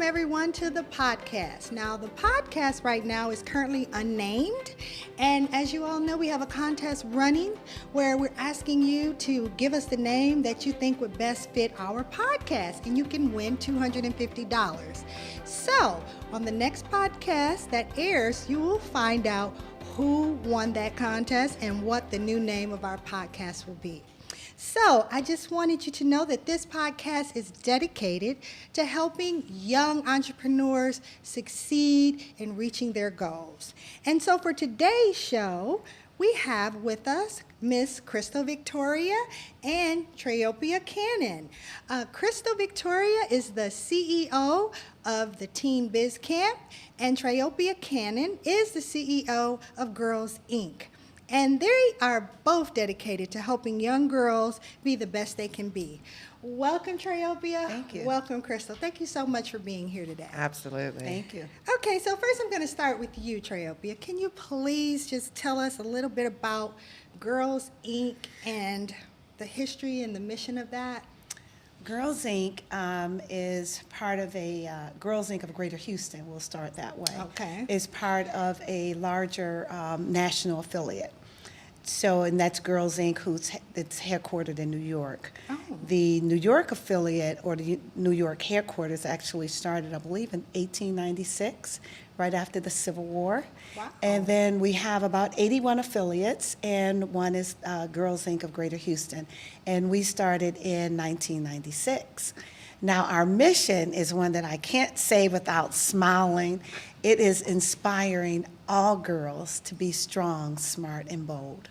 everyone to the podcast. Now, the podcast right now is currently unnamed, and as you all know, we have a contest running where we're asking you to give us the name that you think would best fit our podcast, and you can win $250. So, on the next podcast that airs, you will find out who won that contest and what the new name of our podcast will be. So I just wanted you to know that this podcast is dedicated to helping young entrepreneurs succeed in reaching their goals. And so for today's show, we have with us Miss Crystal Victoria and Treopia Cannon. Crystal Victoria is the CEO of the Teen Biz Camp, and Treopia Cannon is the CEO of Girls Inc. And they are both dedicated to helping young girls be the best they can be. Welcome, Treopia. Thank you. Welcome, Crystal. Thank you so much for being here today. Absolutely. Thank you. Okay, so first I'm going to start with you, Treopia. Can you please just tell us a little bit about Girls Inc. and the history and the mission of that? Girls Inc. Is part of a Girls Inc. of Greater Houston. We'll start that way. Okay. Is part of a larger national affiliate. So, and that's Girls Inc. That's headquartered in New York. Oh. The New York affiliate, or the New York headquarters, actually started, I believe, in 1896, right after the Civil War. Wow. And then we have about 81 affiliates, and one is Girls Inc. of Greater Houston. And we started in 1996. Now, our mission is one that I can't say without smiling. It is inspiring all girls to be strong, smart, and bold.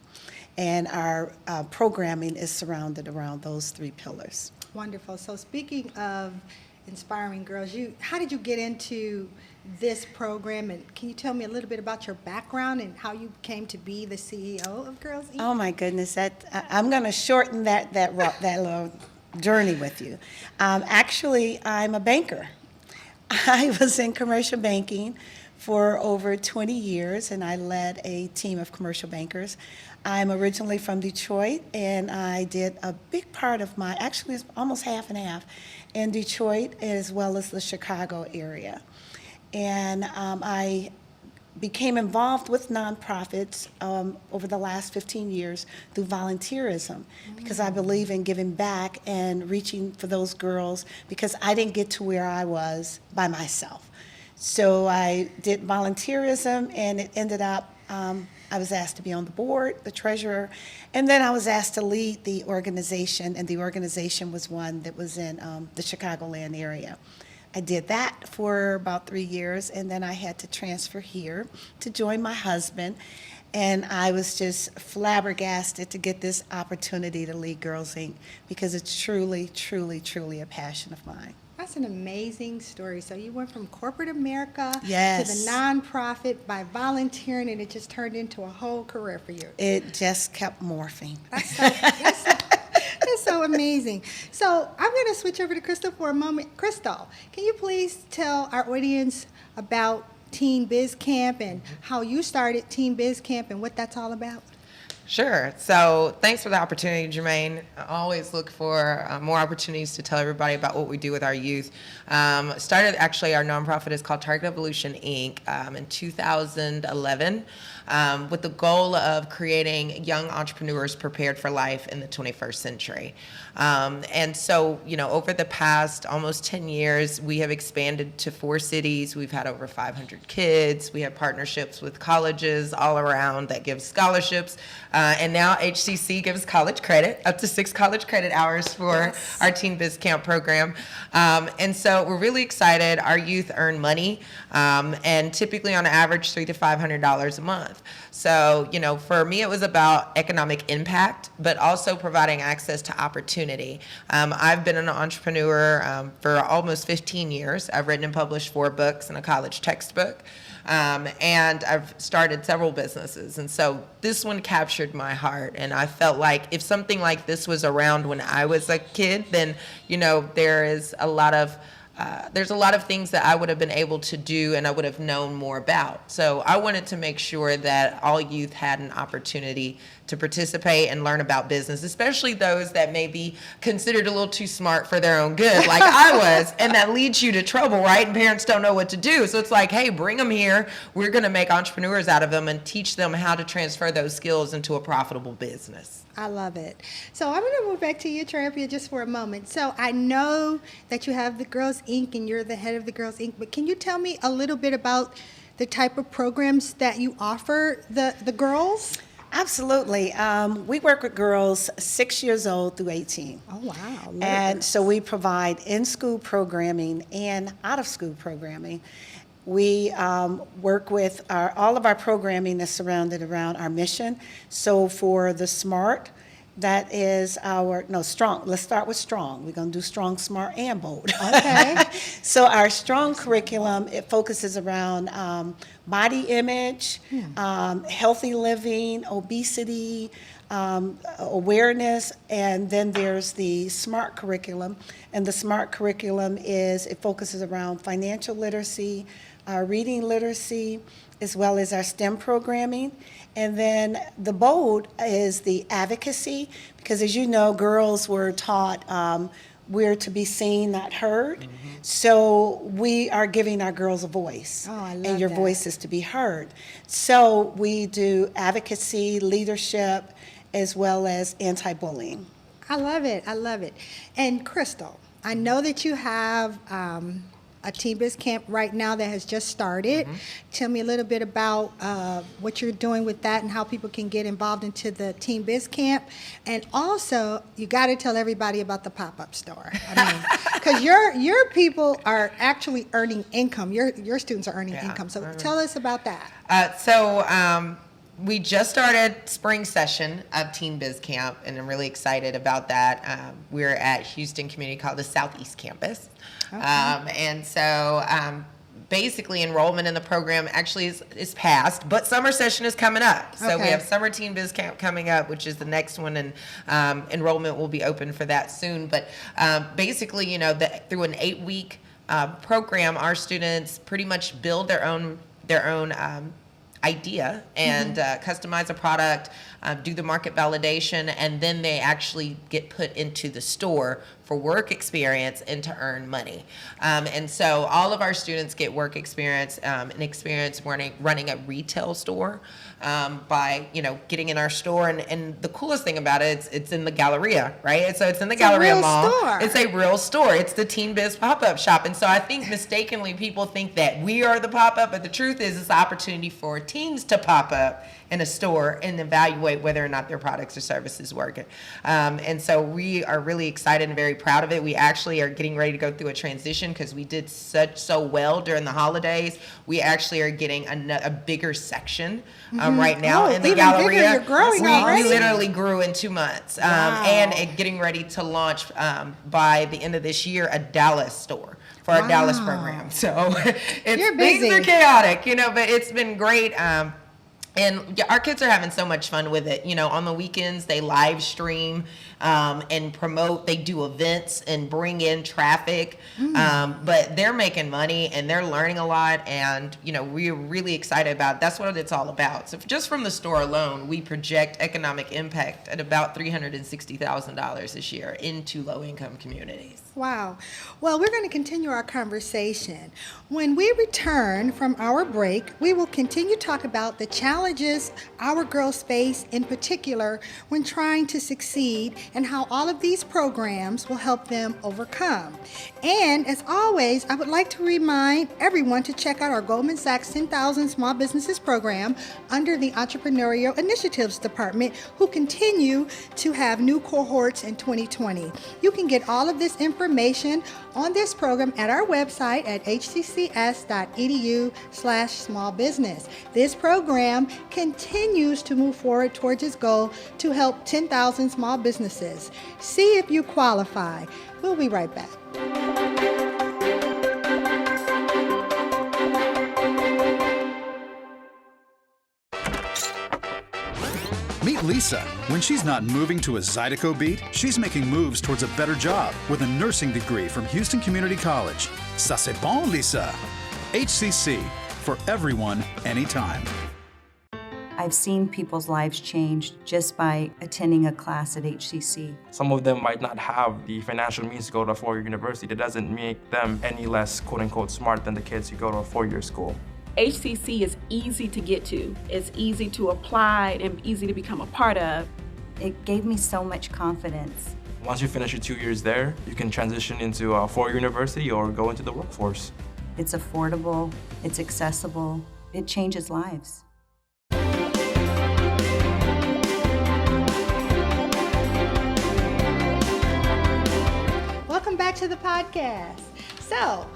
And our programming is surrounded around those three pillars. Wonderful. So speaking of inspiring girls, how did you get into this program, and can you tell me a little bit about your background and how you came to be the CEO of Girls Inc.? Oh my goodness, I'm going to shorten that little journey with you. Actually, I'm a banker. I was in commercial banking for over 20 years, and I led a team of commercial bankers. I'm originally from Detroit, and I did a big part of actually it's almost half and half, in Detroit as well as the Chicago area. And I became involved with nonprofits over the last 15 years through volunteerism, because I believe in giving back and reaching for those girls, because I didn't get to where I was by myself. So I did volunteerism, and it ended up, I was asked to be on the board, the treasurer, and then I was asked to lead the organization, and the organization was one that was in the Chicagoland area. I did that for about 3 years, and then I had to transfer here to join my husband, and I was just flabbergasted to get this opportunity to lead Girls Inc. because it's truly, truly, truly a passion of mine. That's an amazing story. So you went from corporate America Yes. to the nonprofit by volunteering, and it just turned into a whole career for you. It just kept morphing. That's so amazing. So I'm going to switch over to Crystal for a moment. Crystal, can you please tell our audience about Teen Biz Camp and how you started Teen Biz Camp and what that's all about? Sure. So thanks for the opportunity, Germaine. I always look for more opportunities to tell everybody about what we do with our youth. Started actually, our nonprofit is called Target Evolution Inc. In 2011 with the goal of creating young entrepreneurs prepared for life in the 21st century. And so, over the past almost 10 years, we have expanded to 4 cities. We've had over 500 kids. We have partnerships with colleges all around that give scholarships. And now HCC gives college credit, up to 6 college credit hours for our Teen Biz Camp program. And so we're really excited. Our youth earn money, and typically on average $300 to $500 a month. So, for me, it was about economic impact, but also providing access to opportunity. I've been an entrepreneur for almost 15 years. I've written and published 4 books and a college textbook. And I've started several businesses. And so this one captured my heart. And I felt like if something like this was around when I was a kid, then, there's a lot of things that I would have been able to do and I would have known more about. So I wanted to make sure that all youth had an opportunity to participate and learn about business, especially those that may be considered a little too smart for their own good, like I was, and that leads you to trouble, right? And parents don't know what to do. So it's like, hey, bring them here. We're going to make entrepreneurs out of them and teach them how to transfer those skills into a profitable business. I love it. So I'm going to move back to you, Treopia, just for a moment. So I know that you have the Girls Inc. and you're the head of the Girls Inc., but can you tell me a little bit about the type of programs that you offer the girls? Absolutely. We work with girls 6 years old through 18. Oh, wow. And so we provide in-school programming and out-of-school programming. We work with all of our programming is surrounded around our mission. So for the SMART, that is strong. Let's start with strong. We're going to do strong, smart, and bold. Okay. So our strong curriculum, it focuses around body image, healthy living, obesity, awareness, and then there's the SMART curriculum. And the SMART curriculum it focuses around financial literacy, reading literacy, as well as our STEM programming. And then the bold is the advocacy, because as you know, girls were taught we're to be seen, not heard. Mm-hmm. So we are giving our girls a voice. Oh, I love and your that. voice is to be heard. So we do advocacy, leadership, as well as anti-bullying. I love it. I love it. And Crystal, I know that you have a Teen Biz Camp right now that has just started. Mm-hmm. Tell me a little bit about what you're doing with that and how people can get involved into the Teen Biz Camp. And also, you got to tell everybody about the pop-up store. I mean, because your people are actually earning income. Your students are earning income. So tell us about that. We just started spring session of Teen Biz Camp, and I'm really excited about that. We're at Houston Community College, the Southeast Campus. Okay. Basically enrollment in the program actually is passed, but summer session is coming up. So we have Summer Teen Biz Camp coming up, which is the next one, and enrollment will be open for that soon. But basically, through an 8-week program, our students pretty much build their own idea and customize a product, do the market validation, and then they actually get put into the store for work experience and to earn money. And so all of our students get work experience and experience running a retail store by getting in our store. And the coolest thing about it, it's in the Galleria, right? And so it's in the Galleria Mall. Store. It's a real store. It's the Teen Biz pop-up shop. And so I think mistakenly people think that we are the pop-up, but the truth is it's an opportunity for teens to pop up in a store and evaluate whether or not their products or services work. And so we are really excited and very proud of it. We actually are getting ready to go through a transition because we did so well during the holidays. We actually are getting a bigger section right now in the Galleria. You're growing already. We literally grew in 2 months. Wow. And getting ready to launch by the end of this year a Dallas store for our Dallas program. So things are chaotic, but it's been great. And our kids are having so much fun with it. On the weekends, they live stream and promote. They do events and bring in traffic. But they're making money and they're learning a lot. And, we're really excited about it. That's what it's all about. So just from the store alone, we project economic impact at about $360,000 this year into low-income communities. Wow. Well, we're going to continue our conversation. When we return from our break, we will continue to talk about the challenges our girls face, in particular, when trying to succeed, and how all of these programs will help them overcome. And as always, I would like to remind everyone to check out our Goldman Sachs 10,000 Small Businesses program under the Entrepreneurial Initiatives Department, who continue to have new cohorts in 2020. You can get all of this information on this program at our website at hccs.edu/smallbusiness. This program continues to move forward towards its goal to help 10,000 small businesses. See if you qualify. We'll be right back. Meet Lisa. When she's not moving to a Zydeco beat, she's making moves towards a better job with a nursing degree from Houston Community College. Ça c'est bon, Lisa. HCC, for everyone, anytime. I've seen people's lives change just by attending a class at HCC. Some of them might not have the financial means to go to a four-year university. That doesn't make them any less quote-unquote smart than the kids who go to a four-year school. HCC is easy to get to. It's easy to apply and easy to become a part of. It gave me so much confidence. Once you finish your 2 years there, you can transition into a four-year university or go into the workforce. It's affordable, it's accessible, it changes lives. Welcome back to the podcast. So,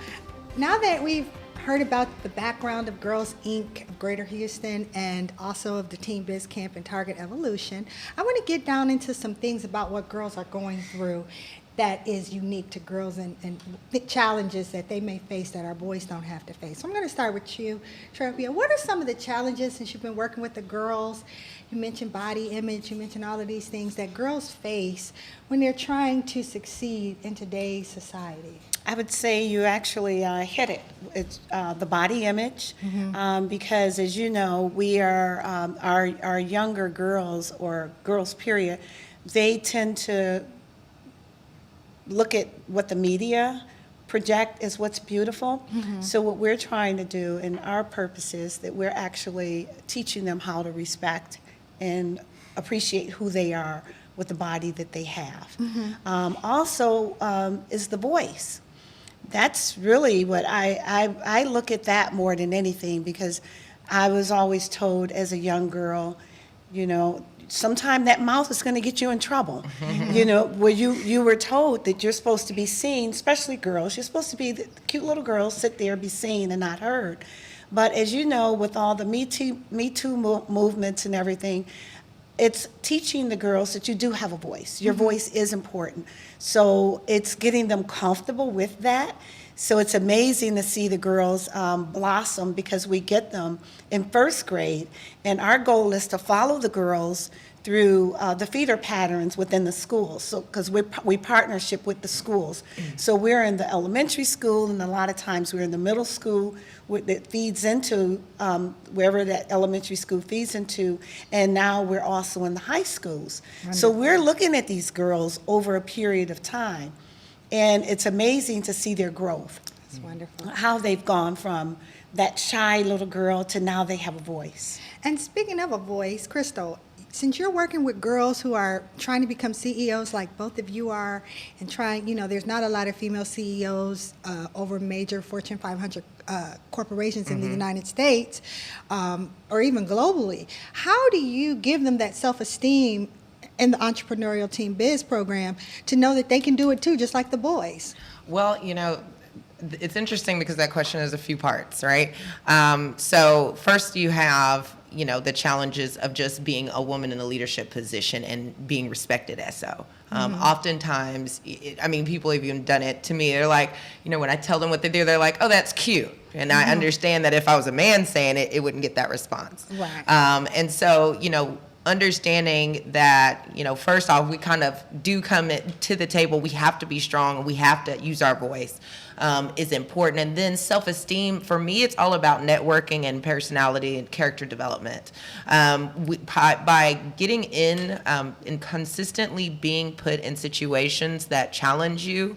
now that we've heard about the background of Girls Inc. of Greater Houston and also of the Teen Biz Camp and Target Evolution, I want to get down into some things about what girls are going through that is unique to girls and the challenges that they may face that our boys don't have to face. So I'm going to start with you, Treopia. What are some of the challenges, since you've been working with the girls? You mentioned body image, you mentioned all of these things that girls face when they're trying to succeed in today's society. I would say you actually hit it. It's the body image, because as you know, we are, our younger girls, or girls period, they tend to look at what the media project as what's beautiful. So what we're trying to do, and our purpose is that we're actually teaching them how to respect and appreciate who they are with the body that they have. Also is the voice. That's really what I look at that more than anything, because I was always told as a young girl, you know, sometime that mouth is going to get you in trouble. You know, where you were told that you're supposed to be seen, especially girls, you're supposed to be the cute little girls, sit there, be seen and not heard. But as you know, with all the Me Too movements and everything, it's teaching the girls that you do have a voice. Your voice is important. So it's getting them comfortable with that. So it's amazing to see the girls blossom, because we get them in first grade, and our goal is to follow the girls through the feeder patterns within the schools. So because we partnership with the schools. So we're in the elementary school, and a lot of times we're in the middle school that feeds into wherever that elementary school feeds into, and now we're also in the high schools. So we're looking at these girls over a period of time. And it's amazing to see their growth. That's wonderful. How they've gone from that shy little girl to now they have a voice. And speaking of a voice, Crystal, since you're working with girls who are trying to become CEOs like both of you are, and trying, you know, there's not a lot of female CEOs over major Fortune 500 corporations in the United States, or even globally. How do you give them that self-esteem in the entrepreneurial Teen Biz program to know that they can do it too, just like the boys? Well, you know, it's interesting because that question has a few parts, right? So first you have, you know, the challenges of just being a woman in a leadership position and being respected as so. Oftentimes, I mean, people have even done it to me. They're like, you know, when I tell them what they do, they're like, oh, that's cute. And I understand that if I was a man saying it, it wouldn't get that response. Right. And so, you know, understanding that, you know, first off, we kind of do come to the table, we have to be strong and we have to use our voice, is important. And then self-esteem, for me, it's all about networking and personality and character development. By getting in and consistently being put in situations that challenge you,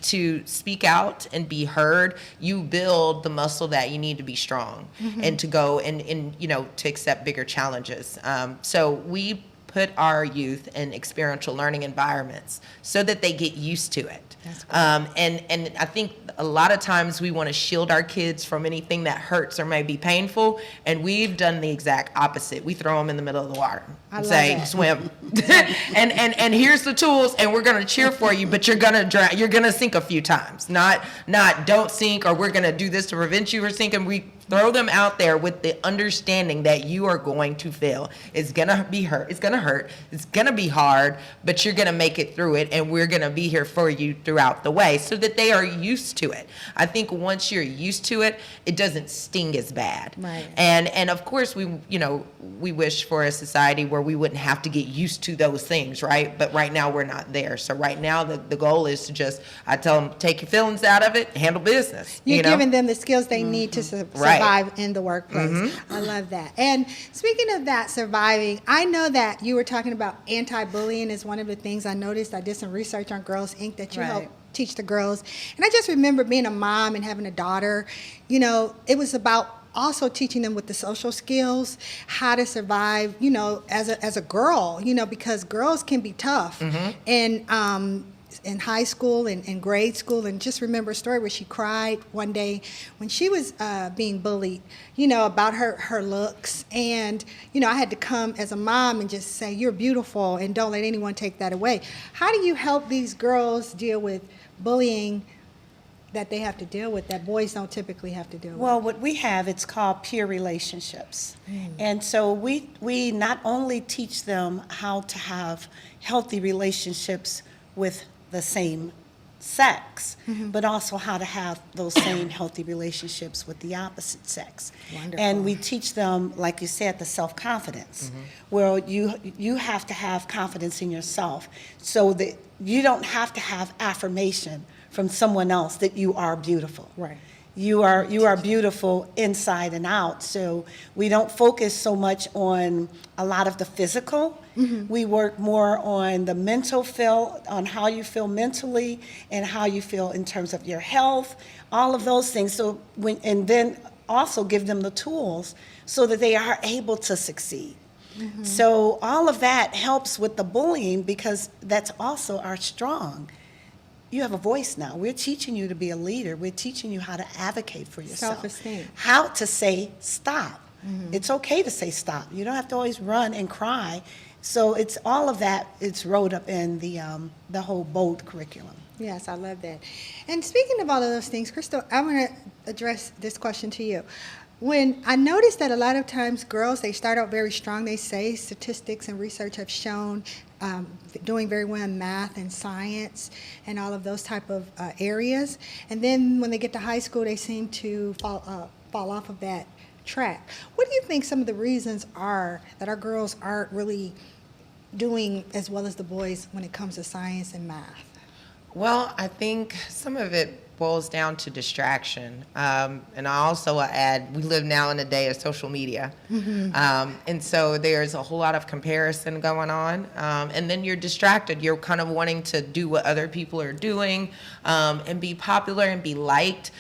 to speak out and be heard, you build the muscle that you need to be strong and to go and you know, to accept bigger challenges. So we put our youth in experiential learning environments so that they get used to it. And I think a lot of times we want to shield our kids from anything that hurts or may be painful, and we've done the exact opposite. We throw them in the middle of the water and say, swim. and here's the tools, and we're going to cheer for you, but you're going to drown. You're going to sink a few times. Not don't sink, or we're going to do this to prevent you from sinking. We throw them out there with the understanding that you are going to fail. It's going to be hurt. It's going to hurt. It's going to be hard, but you're going to make it through it, and we're going to be here for you throughout the way so that they are used to it. I think once you're used to it, it doesn't sting as bad. Right. And of course, we wish for a society where we wouldn't have to get used to those things, right? But right now, we're not there. So right now, the goal is to I tell them, take your feelings out of it, handle business. You're giving them the skills they need to survive. survive in the workplace. I love that. And speaking of that, surviving, I know that you were talking about anti-bullying is one of the things I noticed. I did some research on Girls Inc. that you help teach the girls. And I just remember being a mom and having a daughter, you know, it was about also teaching them with the social skills, how to survive, you know, as a girl, you know, because girls can be tough. And in high school and in grade school, and just remember a story where she cried one day when she was being bullied, you know, about her looks. And, you know, I had to come as a mom and just say, you're beautiful and don't let anyone take that away. How do you help these girls deal with bullying that they have to deal with that boys don't typically have to deal with? Well, what we have, it's called peer relationships. And so we not only teach them how to have healthy relationships with the same sex, but also how to have those same healthy relationships with the opposite sex. Wonderful. And we teach them, like you said, the self-confidence, where you have to have confidence in yourself so that you don't have to have affirmation from someone else that you are beautiful. Right. You are beautiful inside and out. So we don't focus so much on a lot of the physical. We work more on the mental feel, on how you feel mentally and how you feel in terms of your health, all of those things. So and then also give them the tools so that they are able to succeed. So all of that helps with the bullying because that's also our strong. You have a voice now. We're teaching you to be a leader. We're teaching you how to advocate for yourself. Self-esteem. How to say stop. It's okay to say stop. You don't have to always run and cry. So it's all of that. It's rolled up in the whole BOLD curriculum. Yes, I love that. And speaking of all of those things, Crystal, I want to address this question to you. When I noticed that a lot of times girls, they start out very strong. They say statistics and research have shown doing very well in math and science and all of those type of areas. And then when they get to high school, they seem to fall off of that track. What do you think some of the reasons are that our girls aren't really doing as well as the boys when it comes to science and math? Well, I think some of it boils down to distraction. And I also add, we live now in a day of social media. And so there's a whole lot of comparison going on. And then you're distracted. You're kind of wanting to do what other people are doing and be popular and be liked.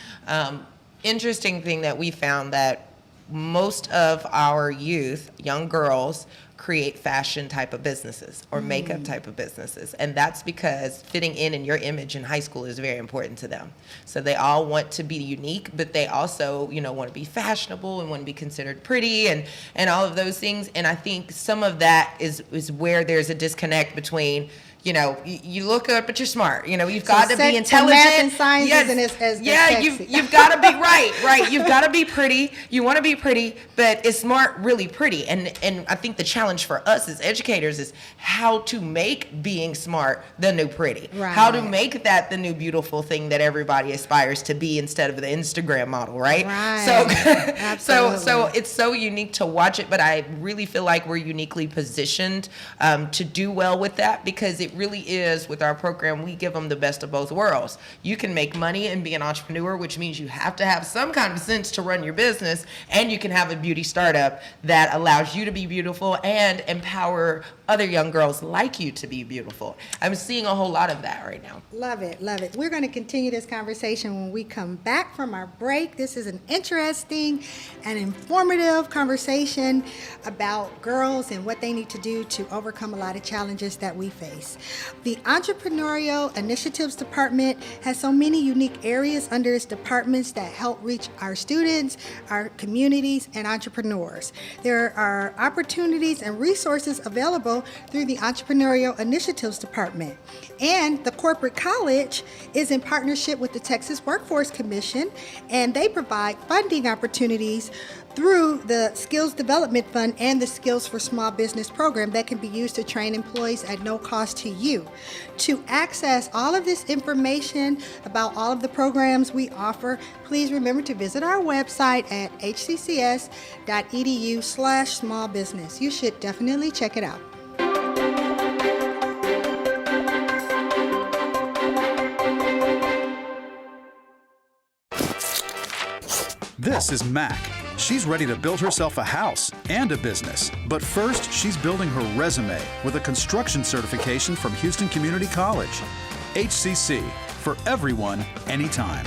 Interesting thing that we found that most of our youth, young girls, create fashion type of businesses or makeup type of businesses. And that's because fitting in your image in high school is very important to them. So they all want to be unique, but they also, you know, want to be fashionable and want to be considered pretty and all of those things. And I think some of that is where there's a disconnect between, you know, you look good, but you're smart. You know, you've got to be intelligent. Math and science isn't as sexy. You've got to be right. You've got to be pretty. You want to be pretty, but is smart really pretty? And I think the challenge for us as educators is how to make being smart the new pretty. Right. How to make that the new beautiful thing that everybody aspires to be instead of the Instagram model, right? Right. So it's so unique to watch it, but I really feel like we're uniquely positioned to do well with that because it really is, with our program, we give them the best of both worlds. You can make money and be an entrepreneur, which means you have to have some kind of sense to run your business, and you can have a beauty startup that allows you to be beautiful and empower other young girls like you to be beautiful. I'm seeing a whole lot of that right now. Love it, love it. We're going to continue this conversation when we come back from our break. This is an interesting and informative conversation about girls and what they need to do to overcome a lot of challenges that we face. The Entrepreneurial Initiatives Department has so many unique areas under its departments that help reach our students, our communities, and entrepreneurs. There are opportunities and resources available through the Entrepreneurial Initiatives Department. And the corporate college is in partnership with the Texas Workforce Commission, and they provide funding opportunities through the Skills Development Fund and the Skills for Small Business program that can be used to train employees at no cost to you. To access all of this information about all of the programs we offer, please remember to visit our website at hccs.edu/smallbusiness. You should definitely check it out. This is Mac. She's ready to build herself a house and a business. But first, she's building her resume with a construction certification from Houston Community College. HCC, for everyone, anytime.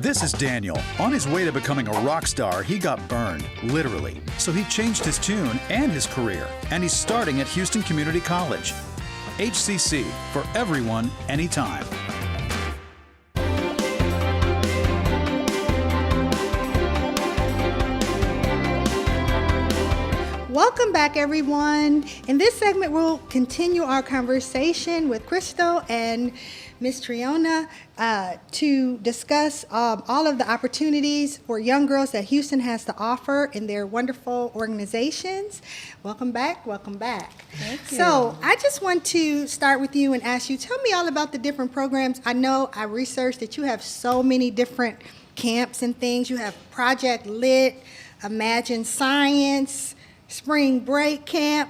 This is Daniel. On his way to becoming a rock star, he got burned, literally. So he changed his tune and his career, and he's starting at Houston Community College. HCC, for everyone, anytime. Welcome back, everyone. In this segment, we'll continue our conversation with Crystal and Miss Treopia to discuss all of the opportunities for young girls that Houston has to offer in their wonderful organizations. Welcome back, welcome back. Thank you. So I just want to start with you and ask you, tell me all about the different programs. I know I researched that you have so many different camps and things. You have Project Lit, Imagine Science, Spring Break Camp,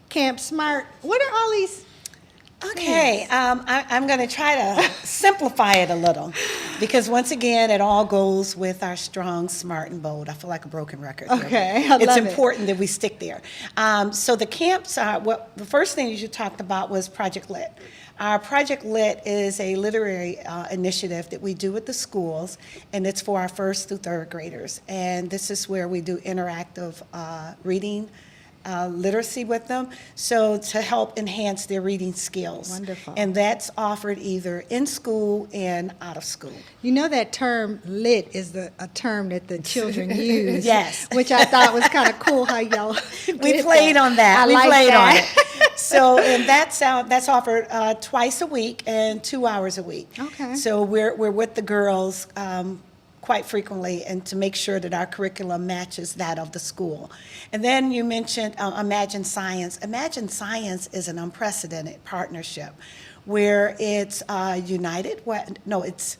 Camp Smart. What are all these? Okay, I'm going to try to simplify it a little because once again, it all goes with our strong, smart, and bold. I feel like a broken record. Okay, here, I it's love it. important that we stick there. So the camps are, the first thing you talked about was Project Lit. Our Project Lit is a literary initiative that we do with the schools, and it's for our first through third graders. And this is where we do interactive reading, literacy with them, so to help enhance their reading skills. Wonderful. And that's offered either in school and out of school. You know that term lit is a term that the children use. Yes. Which I thought was kind of cool how y'all We played on that. I We like played that. on it. So, and that's offered twice a week and 2 hours a week. Okay. So we're with the girls quite frequently, and to make sure that our curriculum matches that of the school. And then you mentioned Imagine Science. Imagine Science is an unprecedented partnership where it's it's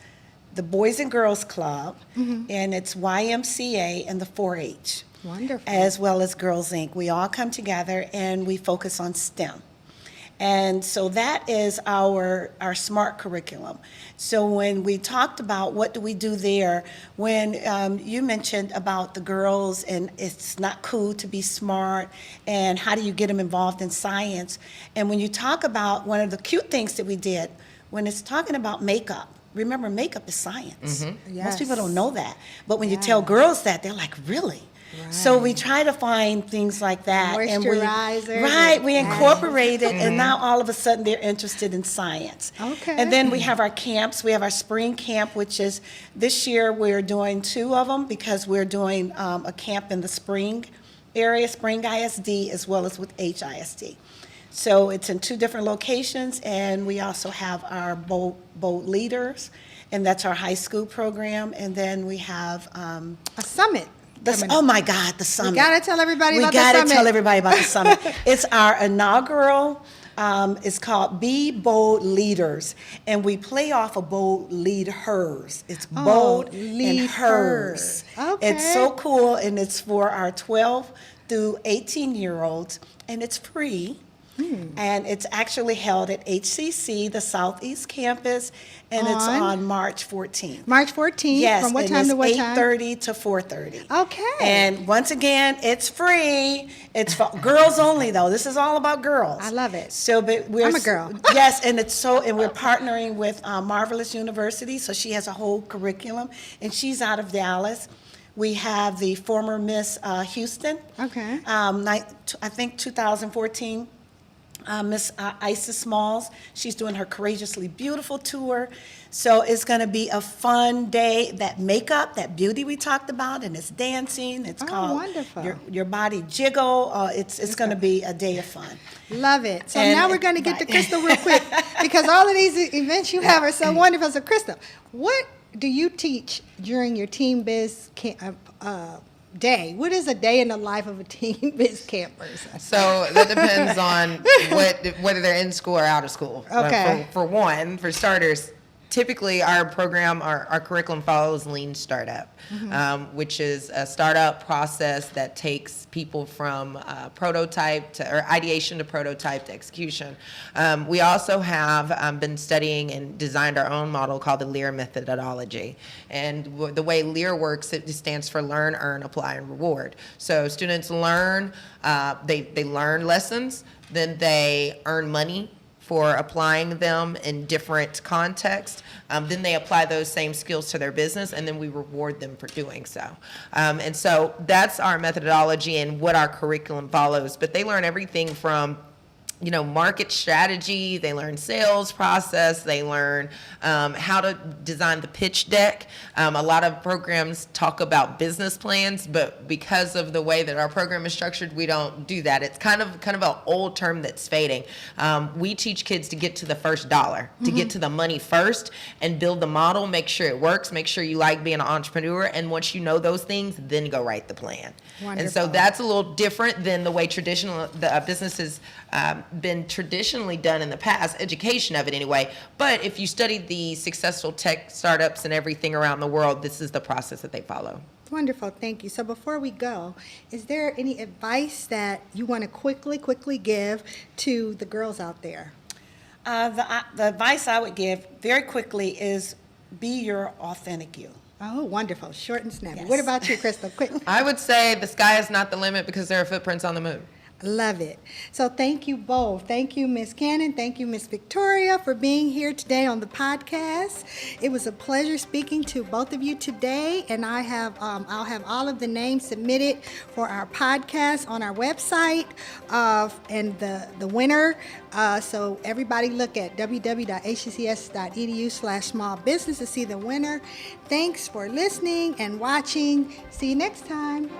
the Boys and Girls Club, and it's YMCA and the 4-H. Wonderful. As well as Girls Inc. We all come together and we focus on STEM. And so that is our SMART curriculum. So when we talked about what do we do there, when you mentioned about the girls and it's not cool to be smart and how do you get them involved in science, and when you talk about one of the cute things that we did, when it's talking about makeup, remember makeup is science. Yes. Most people don't know that. But when you tell girls that, they're like, really? So we try to find things like that. Moisturizer. We incorporate it, and now all of a sudden they're interested in science. Okay. And then we have our camps. We have our spring camp, which is, this year we're doing 2 of them because we're doing a camp in the spring area, Spring ISD, as well as with HISD. So it's in 2 different locations, and we also have our bold leaders, and that's our high school program. And then we have A summit. oh my God, the summit. We gotta tell everybody about the We summit. gotta tell everybody about the summit. It's our inaugural. It's called Be Bold Leaders, and we play off of bold lead hers. It's bold lead and hers. Okay. It's so cool, and it's for our 12 through 18-year-olds, and it's free. And it's actually held at HCC, the Southeast Campus, and it's on March 14th. March 14th, Yes, from what and time it's to what time? 8:30 to 4:30. Okay. And once again, it's free. It's for girls only, though. This is all about girls. I love it. So, but we're I'm a girl. Yes, and we're partnering with Marvelous University, so she has a whole curriculum, and she's out of Dallas. We have the former Miss Houston. Okay. I think 2014. Miss Isis Smalls. She's doing her Courageously Beautiful tour. So it's going to be a fun day. That makeup, that beauty we talked about, and it's dancing. It's called wonderful. Your Body Jiggle. It's going to be a day of fun. Love it. So And- now we're going to get to right. Crystal real quick, because all of these events you have are so wonderful. So Crystal, what do you teach during your Team Biz day? What is a day in the life of a Team Biz camp person? So that depends on whether they're in school or out of school. Okay. For starters, typically our program, our curriculum follows Lean Startup, which is a startup process that takes people from prototype or ideation to prototype to execution. We also have been studying and designed our own model called the Leer Methodology. And the way Leer works, it stands for learn, earn, apply, and reward. So students learn, they learn lessons, then they earn money for applying them in different contexts. Then they apply those same skills to their business, and then we reward them for doing so. And so that's our methodology and what our curriculum follows. But they learn everything from market strategy, they learn sales process, they learn how to design the pitch deck. A lot of programs talk about business plans, but because of the way that our program is structured, we don't do that. It's kind of an old term that's fading. We teach kids to get to the first dollar, to get to the money first, and build the model, make sure it works, make sure you like being an entrepreneur, and once you know those things, then go write the plan. Wonderful. And so that's a little different than the way the business has been traditionally done in the past, education of it anyway. But if you study the successful tech startups and everything around the world, this is the process that they follow. Wonderful, thank you. So before we go, is there any advice that you want to quickly give to the girls out there? The advice I would give very quickly is be your authentic you. Oh, wonderful, short and snappy. Yes. What about you, Crystal? Quick. I would say the sky is not the limit because there are footprints on the moon. Love it. So thank you both. Thank you, Ms. Cannon. Thank you, Ms. Victoria, for being here today on the podcast. It was a pleasure speaking to both of you today, and I'll have all of the names submitted for our podcast on our website, and the winner. So everybody look at www.hccs.edu/smallbusiness to see the winner. Thanks for listening and watching. See you next time.